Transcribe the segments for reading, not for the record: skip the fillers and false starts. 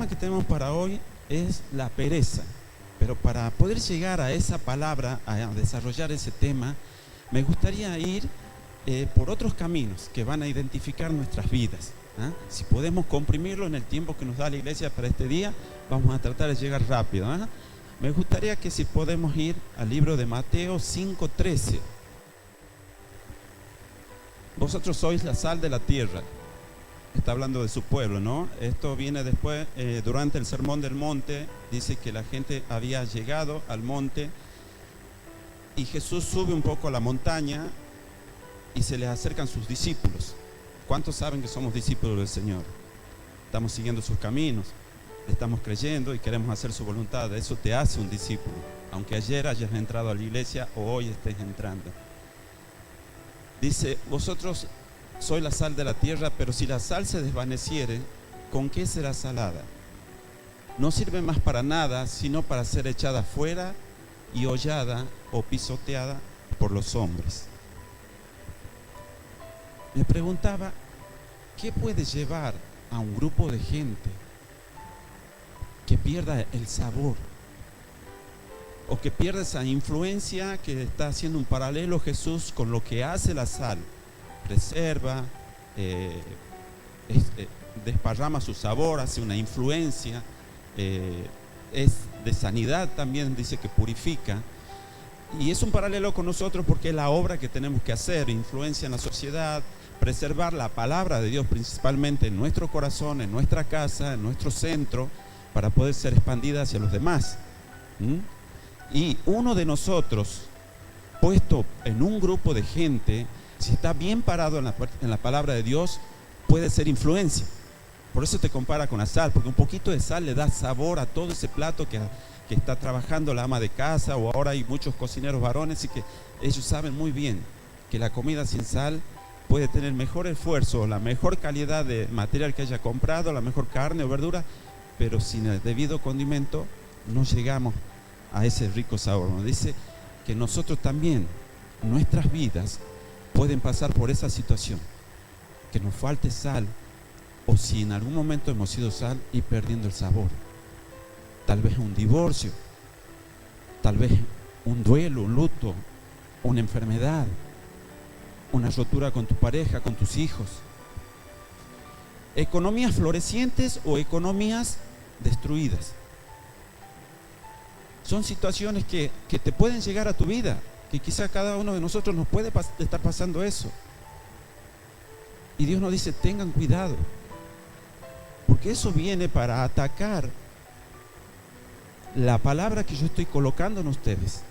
tema que tenemos para hoy es la pereza. Pero para poder llegar a esa palabra, a desarrollar ese tema, me gustaría ir por otros caminos que van a identificar nuestras vidas. Si podemos comprimirlo en el tiempo que nos da la iglesia para este día, vamos a tratar de llegar rápido. Me gustaría que si podemos ir al libro de Mateo 5:13. Vosotros sois la sal de la tierra. Está hablando de su pueblo, ¿no? Esto viene después, durante el Sermón del Monte. Dice que la gente había llegado al monte y Jesús sube un poco a la montaña y se les acercan sus discípulos. ¿Cuántos saben que somos discípulos del Señor? Estamos siguiendo sus caminos, le estamos creyendo y queremos hacer su voluntad. Eso te hace un discípulo, aunque ayer hayas entrado a la iglesia o hoy estés entrando. Dice, vosotros sois la sal de la tierra, pero si la sal se desvaneciere, ¿con qué será salada? No sirve más para nada, sino para ser echada fuera y hollada o pisoteada por los hombres. Me preguntaba, ¿qué puede llevar a un grupo de gente que pierda el sabor? O que pierda esa influencia que está haciendo un paralelo Jesús con lo que hace la sal. Preserva, desparrama su sabor, hace una influencia, es de sanidad también, dice que purifica. Y es un paralelo con nosotros porque es la obra que tenemos que hacer, influencia en la sociedad, preservar la palabra de Dios principalmente en nuestro corazón, en nuestra casa, en nuestro centro, para poder ser expandida hacia los demás. Y uno de nosotros, puesto en un grupo de gente, si está bien parado en la palabra de Dios, puede ser influencia. Por eso te compara con la sal, porque un poquito de sal le da sabor a todo ese plato que está trabajando la ama de casa, o ahora hay muchos cocineros varones y que ellos saben muy bien que la comida sin sal puede tener mejor esfuerzo, la mejor calidad de material que haya comprado, la mejor carne o verdura, pero sin el debido condimento no llegamos a ese rico sabor. Nos dice que nosotros también, nuestras vidas pueden pasar por esa situación, que nos falte sal, o si en algún momento hemos sido sal y perdiendo el sabor. Tal vez un divorcio, tal vez un duelo, un luto, una enfermedad, una rotura con tu pareja, con tus hijos. Economías florecientes o economías destruidas. Son situaciones que te pueden llegar a tu vida, que quizá cada uno de nosotros nos puede estar pasando eso. Y Dios nos dice, tengan cuidado, porque eso viene para atacar la palabra que yo estoy colocando en ustedes.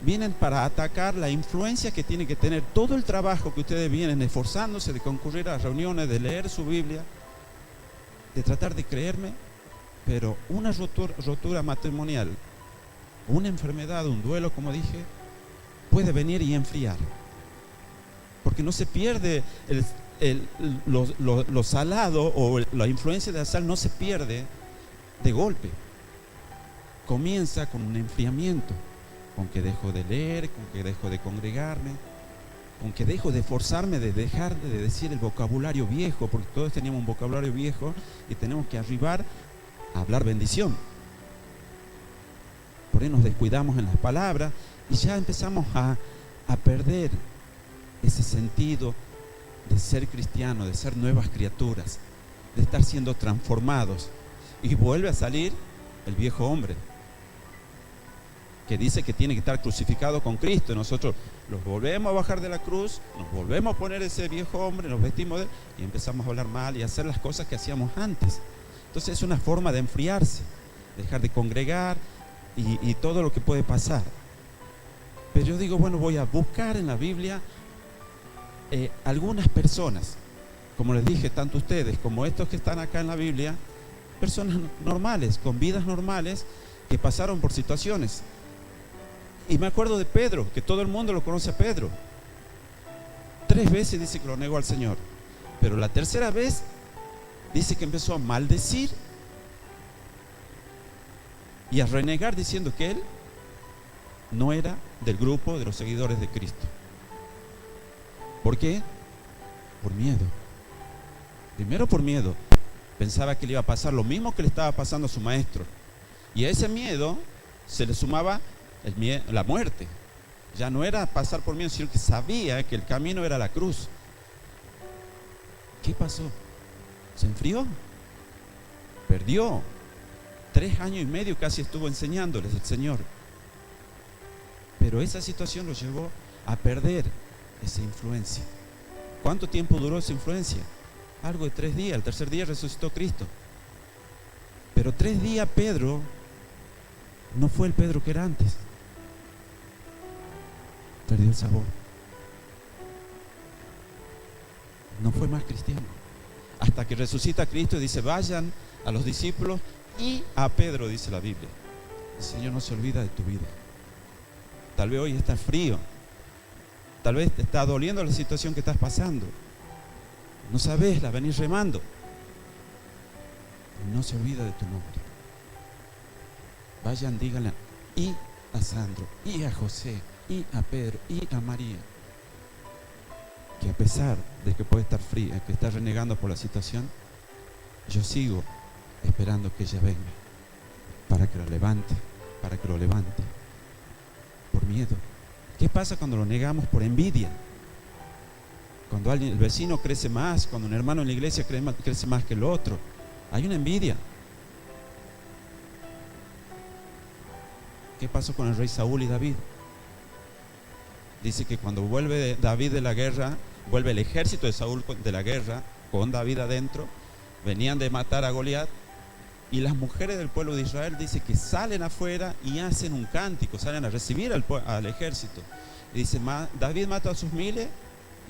Vienen para atacar la influencia que tiene que tener todo el trabajo que ustedes vienen esforzándose de concurrir a reuniones, de leer su Biblia, de tratar de creerme, pero una rotura matrimonial, una enfermedad, un duelo, como dije, puede venir y enfriar, porque no se pierde lo salado, o la influencia de la sal no se pierde de golpe. Comienza con un enfriamiento, con que dejo de leer, con que dejo de congregarme, con que dejo de esforzarme de dejar de decir el vocabulario viejo, porque todos teníamos un vocabulario viejo y tenemos que arribar a hablar bendición. Por ahí nos descuidamos en las palabras y ya empezamos a perder ese sentido de ser cristiano, de ser nuevas criaturas, de estar siendo transformados. Y vuelve a salir el viejo hombre, que dice que tiene que estar crucificado con Cristo. Nosotros los volvemos a bajar de la cruz, nos volvemos a poner ese viejo hombre, nos vestimos de él y empezamos a hablar mal y a hacer las cosas que hacíamos antes. Entonces es una forma de enfriarse, dejar de congregar y todo lo que puede pasar. Pero yo digo, bueno, voy a buscar en la Biblia algunas personas, como les dije, tanto ustedes como estos que están acá en la Biblia, personas normales, con vidas normales, que pasaron por situaciones. Y me acuerdo de Pedro, que todo el mundo lo conoce a Pedro. 3 veces dice que lo negó al Señor, pero la tercera vez dice que empezó a maldecir y a renegar, diciendo que él no era del grupo de los seguidores de Cristo. ¿Por qué? Por miedo. Primero por miedo. Pensaba que le iba a pasar lo mismo que le estaba pasando a su maestro. Y a ese miedo se le sumaba la muerte. Ya no era pasar por miedo, sino que sabía que el camino era la cruz. ¿Qué pasó? Se enfrió. Perdió. 3 años y medio casi estuvo enseñándoles el Señor. Pero esa situación lo llevó a perder esa influencia. ¿Cuánto tiempo duró esa influencia? Algo de 3 días. El tercer día resucitó Cristo. Pero 3 días Pedro no fue el Pedro que era antes. Perdió el sabor. No fue más cristiano. Hasta que resucita Cristo y dice: vayan a los discípulos y a Pedro, dice la Biblia. El Señor no se olvida de tu vida. Tal vez hoy estás frío. Tal vez te está doliendo la situación que estás pasando. No sabes, la venís remando. No se olvida de tu nombre. Vayan, díganle y a Sandro, y a José, y a Pedro, y a María, que a pesar de que puede estar fría, que está renegando por la situación, yo sigo esperando que ella venga para que lo levante, por miedo. ¿Qué pasa cuando lo negamos por envidia? Cuando el vecino crece más, cuando un hermano en la iglesia crece más que el otro, hay una envidia. ¿Qué pasó con el rey Saúl y David? Dice que cuando vuelve David de la guerra, vuelve el ejército de Saúl de la guerra, con David adentro, venían de matar a Goliat, y las mujeres del pueblo de Israel dice que salen afuera y hacen un cántico, salen a recibir al ejército. Y dice: David mató a sus miles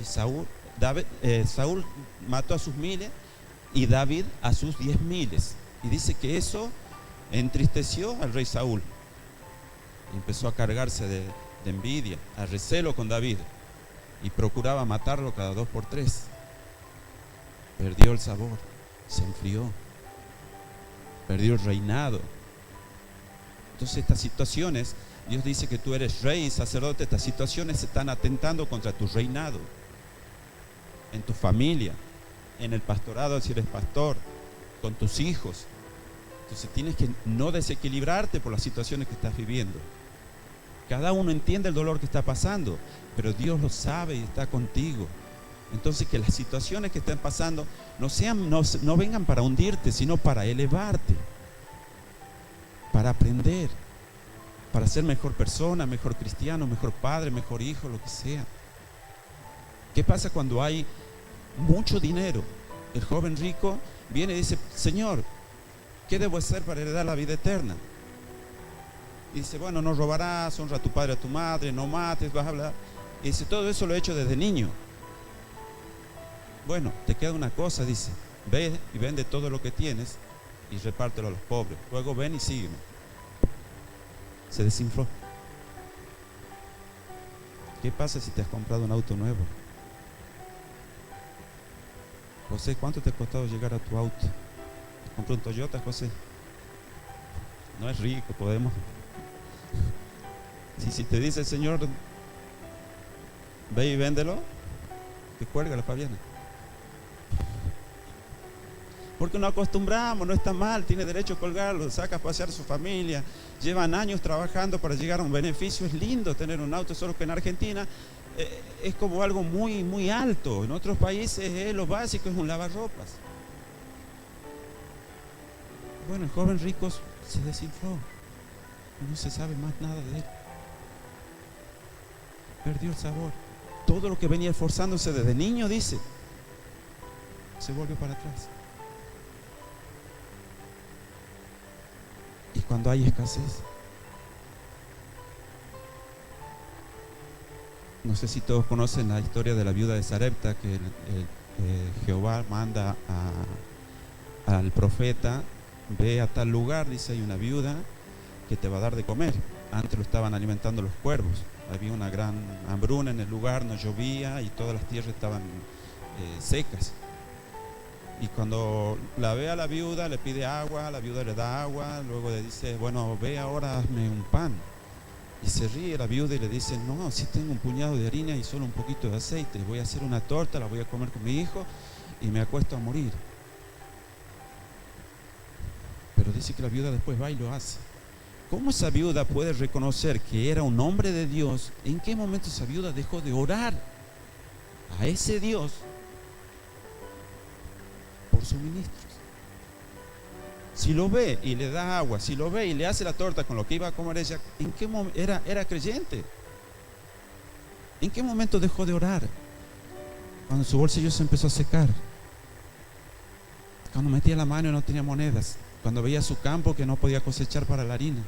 y Saúl mató a sus miles y David a sus 10.000. Y dice que eso entristeció al rey Saúl. Y empezó a cargarse de envidia, a recelo con David, y procuraba matarlo cada 2 por 3. Perdió el sabor, se enfrió, perdió el reinado. Entonces estas situaciones, Dios dice que tú eres rey y sacerdote. Estas situaciones están atentando contra tu reinado, en tu familia, en el pastorado si eres pastor, con tus hijos. Entonces tienes que no desequilibrarte por las situaciones que estás viviendo. Cada uno entiende el dolor que está pasando, pero Dios lo sabe y está contigo. Entonces que las situaciones que estén pasando no vengan para hundirte, sino para elevarte, para aprender, para ser mejor persona, mejor cristiano, mejor padre, mejor hijo, lo que sea. ¿Qué pasa cuando hay mucho dinero? El joven rico viene y dice: Señor, ¿qué debo hacer para heredar la vida eterna? Y dice: bueno, no robarás, honra a tu padre y a tu madre, no mates, vas a hablar. Y dice: todo eso lo he hecho desde niño. Bueno, te queda una cosa, dice: ve y vende todo lo que tienes y repártelo a los pobres. Luego ven y sígueme. Se desinfló. ¿Qué pasa si te has comprado un auto nuevo? José, ¿cuánto te ha costado llegar a tu auto? ¿Te compró un Toyota, José? No es rico, podemos. Si te dice el Señor: ve y véndelo, te cuelga la Fabiana. Porque no acostumbramos, no está mal, tiene derecho a colgarlo, saca a pasear a su familia, llevan años trabajando para llegar a un beneficio. Es lindo tener un auto, solo que en Argentina es como algo muy, muy alto. En otros países lo básico es un lavarropas. Bueno, el joven rico se desinfló, no se sabe más nada de él. Perdió el sabor. Todo lo que venía esforzándose desde niño, dice, se volvió para atrás. Y cuando hay escasez, no sé si todos conocen la historia de la viuda de Sarepta, que Jehová manda al profeta: ve a tal lugar, dice, hay una viuda que te va a dar de comer. Antes lo estaban alimentando los cuervos. Había una gran hambruna en el lugar, no llovía y todas las tierras estaban secas. Y cuando la ve a la viuda, le pide agua, la viuda le da agua, luego le dice: bueno, ve ahora, hazme un pan. Y se ríe la viuda y le dice: no, si tengo un puñado de harina y solo un poquito de aceite, voy a hacer una torta, la voy a comer con mi hijo y me acuesto a morir. dice que la viuda después va y lo hace. ¿Cómo esa viuda puede reconocer que era un hombre de Dios? ¿En qué momento esa viuda dejó de orar a ese Dios por suministros? Si lo ve y le da agua, si lo ve y le hace la torta con lo que iba a comer ella, ¿en qué momento era creyente? ¿En qué momento dejó de orar? Cuando su bolsillo se empezó a secar, cuando metía la mano y no tenía monedas, cuando veía su campo que no podía cosechar para la harina.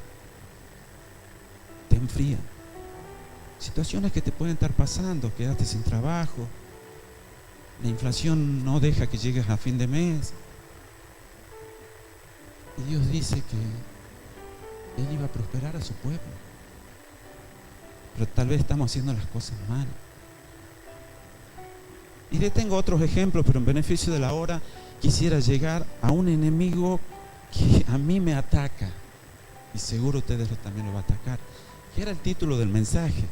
Te enfría. Situaciones que te pueden estar pasando, quedaste sin trabajo, la inflación no deja que llegues a fin de mes. Y Dios dice que Él iba a prosperar a su pueblo. Pero tal vez estamos haciendo las cosas mal. Y le tengo otros ejemplos, pero en beneficio de la hora quisiera llegar a un enemigo que a mí me ataca, y seguro a ustedes también lo va a atacar, que era el título del mensaje: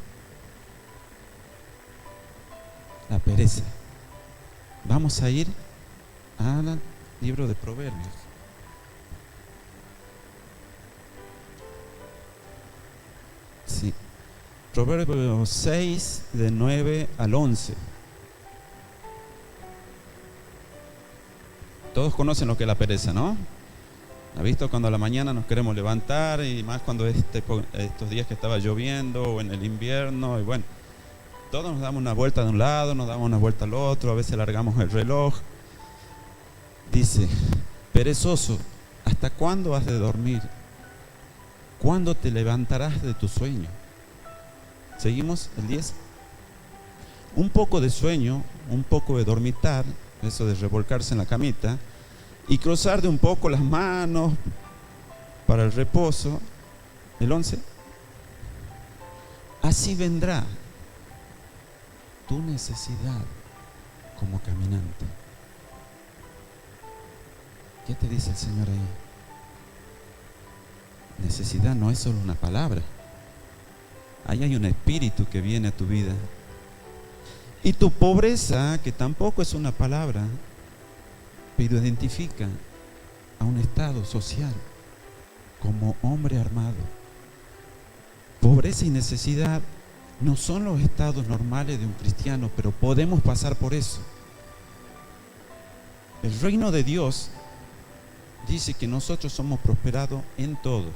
la pereza. Vamos a ir al libro de Proverbios. Sí, Proverbios 6, de 9 al 11. Todos conocen lo que es la pereza, ¿no? ¿Ha visto cuando a la mañana nos queremos levantar? Y más cuando estos días que estaba lloviendo o en el invierno. Y bueno, todos nos damos una vuelta de un lado, nos damos una vuelta al otro. A veces largamos el reloj. Dice: perezoso, ¿hasta cuándo has de dormir? ¿Cuándo te levantarás de tu sueño? Seguimos el 10. Un poco de sueño, un poco de dormitar, eso de revolcarse en la camita, y cruzar de un poco las manos para el reposo. El 11. Así vendrá tu necesidad como caminante. ¿Qué te dice el Señor ahí? Necesidad no es solo una palabra. Ahí hay un espíritu que viene a tu vida. Y tu pobreza, que tampoco es una palabra, pero identifica a un estado social como hombre armado. Pobreza y necesidad no son los estados normales de un cristiano, pero podemos pasar por eso. El reino de Dios dice que nosotros somos prosperados en todo.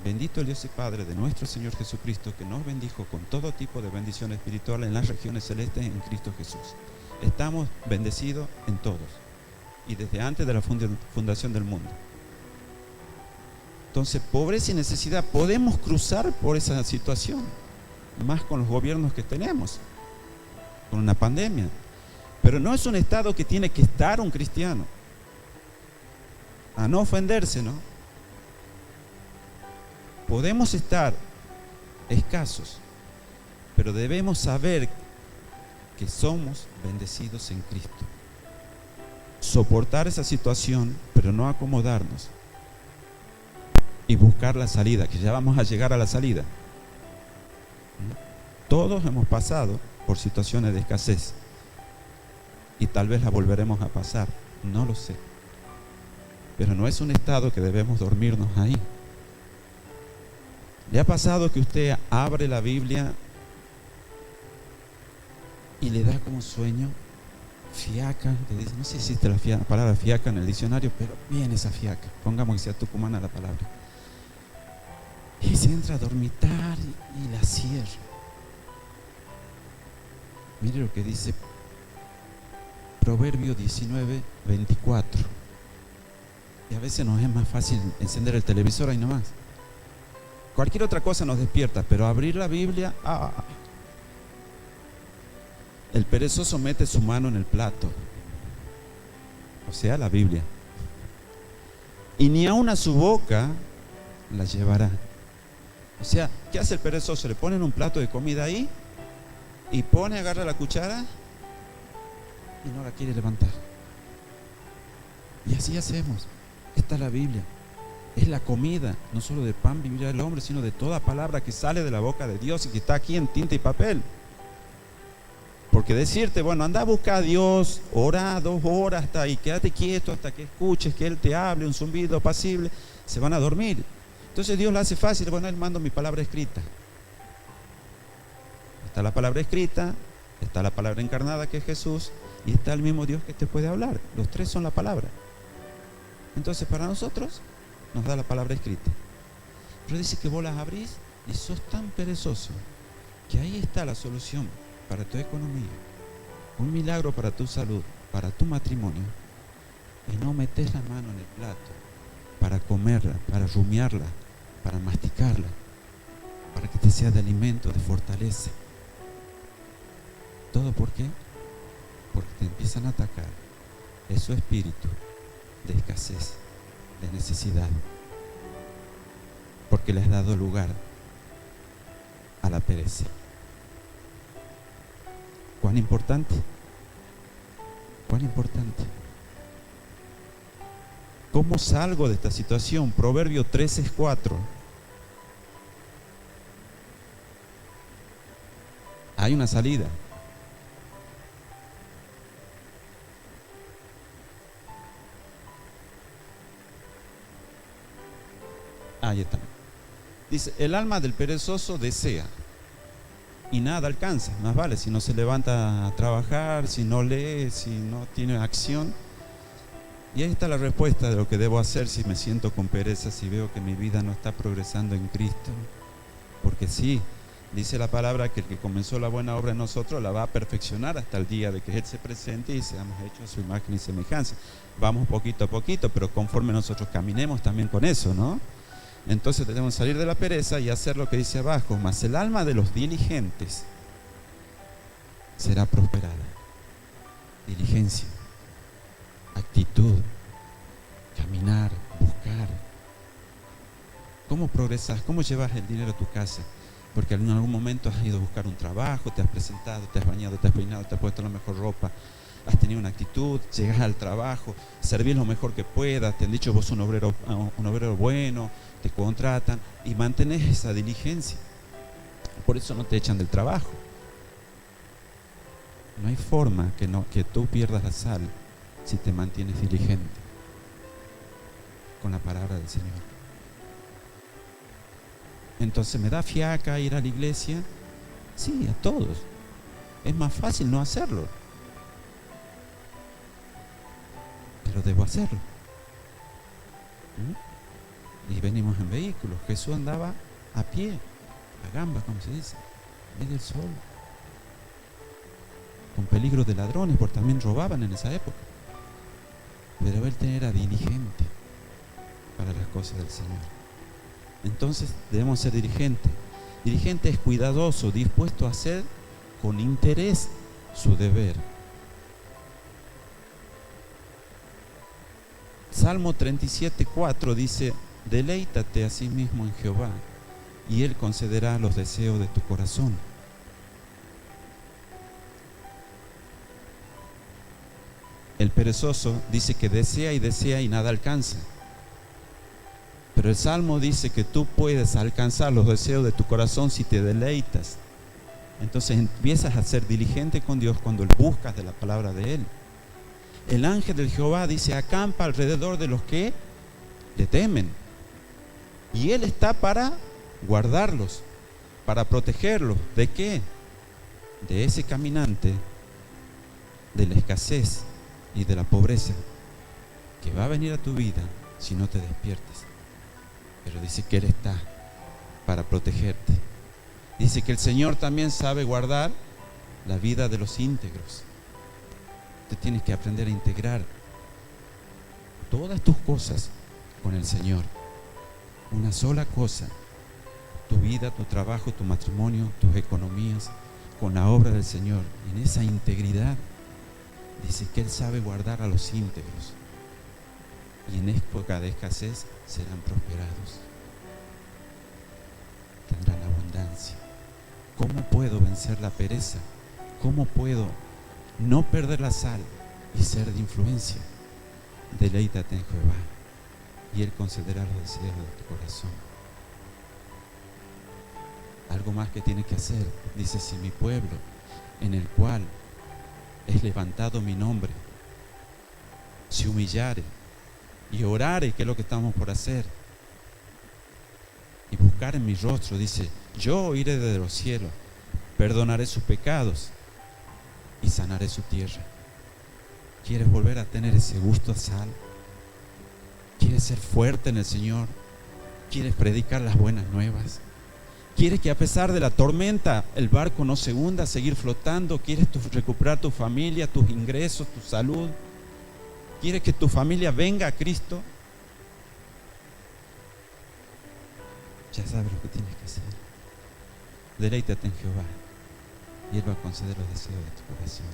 Bendito el Dios y Padre de nuestro Señor Jesucristo, que nos bendijo con todo tipo de bendición espiritual en las regiones celestes en Cristo Jesús. Estamos bendecidos en todos, y desde antes de la fundación del mundo. Entonces, pobreza y necesidad, podemos cruzar por esa situación, más con los gobiernos que tenemos, con una pandemia. Pero no es un estado que tiene que estar un cristiano, a no ofenderse, ¿no? Podemos estar escasos, pero debemos saber que somos bendecidos en Cristo. Soportar esa situación, pero no acomodarnos, y buscar la salida, que ya vamos a llegar a la salida. Todos hemos pasado por situaciones de escasez, y tal vez la volveremos a pasar, no lo sé. Pero no es un estado que debemos dormirnos ahí. ¿Le ha pasado que usted abre la Biblia y le da como sueño? Fiaca, le dice, no sé si existe la palabra fiaca en el diccionario, pero viene esa fiaca, pongamos que sea tucumana la palabra. Y se entra a dormitar y la cierra. Mire lo que dice Proverbio 19, 24. Y a veces nos es más fácil encender el televisor ahí nomás. Cualquier otra cosa nos despierta, pero abrir la Biblia, El perezoso mete su mano en el plato, o sea, la Biblia, y ni aun a su boca la llevará. O sea, ¿qué hace el perezoso? Le ponen un plato de comida ahí y agarra la cuchara y no la quiere levantar. Y así hacemos. Esta es la Biblia. Es la comida, no solo de pan vivirá el hombre, sino de toda palabra que sale de la boca de Dios y que está aquí en tinta y papel. Porque Porque decirte, bueno, anda a buscar a Dios, ora 2 horas hasta ahí, quédate quieto hasta que escuches que Él te hable, un zumbido apacible, se van a dormir. Entonces Dios lo hace fácil, bueno, Él manda mi palabra escrita. Está la palabra escrita, está la palabra encarnada que es Jesús, y está el mismo Dios que te puede hablar. Los 3 son la palabra. Entonces para nosotros nos da la palabra escrita. Pero dice que vos las abrís y sos tan perezoso que ahí está la solución para tu economía, un milagro para tu salud, para tu matrimonio, y no metes la mano en el plato para comerla, para rumiarla, para masticarla, para que te sea de alimento, de fortaleza. ¿Todo por qué? Porque te empiezan a atacar es su espíritu de escasez, de necesidad, porque le has dado lugar a la pereza. ¿Cuán importante? ¿Cuán importante? ¿Cómo salgo de esta situación? Proverbio 13:4. Hay una salida. Ahí está. Dice, el alma del perezoso desea y nada alcanza. Más vale si no se levanta a trabajar, si no lee, si no tiene acción. Y ahí está la respuesta de lo que debo hacer si me siento con pereza, si veo que mi vida no está progresando en Cristo. Porque sí, dice la palabra que el que comenzó la buena obra en nosotros la va a perfeccionar hasta el día de que Él se presente y seamos hechos a su imagen y semejanza. Vamos poquito a poquito, pero conforme nosotros caminemos también con eso, ¿no? Entonces debemos salir de la pereza y hacer lo que dice abajo. Mas el alma de los diligentes será prosperada. Diligencia, actitud, caminar, buscar. ¿Cómo progresas? ¿Cómo llevas el dinero a tu casa? Porque en algún momento has ido a buscar un trabajo, te has presentado, te has bañado, te has peinado, te has puesto la mejor ropa, has tenido una actitud, llegas al trabajo, servís lo mejor que puedas, te han dicho vos un obrero bueno, te contratan y mantenés esa diligencia. Por eso no te echan del trabajo. No hay forma que tú pierdas la sal si te mantienes diligente con la palabra del Señor. Entonces, ¿me da fiaca ir a la iglesia? Sí, a todos. Es más fácil no hacerlo, pero debo hacerlo. Y venimos en vehículos. Jesús andaba a pie, a gamba, como se dice, en medio del sol, con peligro de ladrones, porque también robaban en esa época. Pero Él era diligente para las cosas del Señor. Entonces debemos ser diligentes. Diligente es cuidadoso, dispuesto a hacer con interés su deber. Salmo 37:4 dice: deleítate a sí mismo en Jehová, y Él concederá los deseos de tu corazón. El perezoso dice que desea y nada alcanza. Pero el Salmo dice que tú puedes alcanzar los deseos de tu corazón si te deleitas. Entonces empiezas a ser diligente con Dios cuando buscas de la palabra de Él. El ángel del Jehová dice: acampa alrededor de los que le temen. Y Él está para guardarlos, para protegerlos. ¿De qué? De ese caminante, de la escasez y de la pobreza que va a venir a tu vida si no te despiertes. Pero dice que Él está para protegerte. Dice que el Señor también sabe guardar la vida de los íntegros. Tú tienes que aprender a integrar todas tus cosas con el Señor. Una sola cosa: tu vida, tu trabajo, tu matrimonio, tus economías, con la obra del Señor. En esa integridad dice que Él sabe guardar a los íntegros, y en época de escasez serán prosperados, tendrán abundancia. ¿Cómo puedo vencer la pereza? ¿Cómo puedo no perder la sal y ser de influencia? Deleítate en Jehová, y Él concederá los deseos de tu corazón. Algo más que tienes que hacer. Dice: si mi pueblo, en el cual es levantado mi nombre, se humillare y orare, que es lo que estamos por hacer, y buscar en mi rostro, dice, yo iré desde los cielos, perdonaré sus pecados y sanaré su tierra. ¿Quieres volver a tener ese gusto a sal? ¿Quieres ser fuerte en el Señor? ¿Quieres predicar las buenas nuevas? ¿Quieres que a pesar de la tormenta el barco no se hunda, seguir flotando? ¿Quieres recuperar tu familia, tus ingresos, tu salud? ¿Quieres que tu familia venga a Cristo? Ya sabes lo que tienes que hacer. Deleítate en Jehová y Él va a conceder los deseos de tu corazón.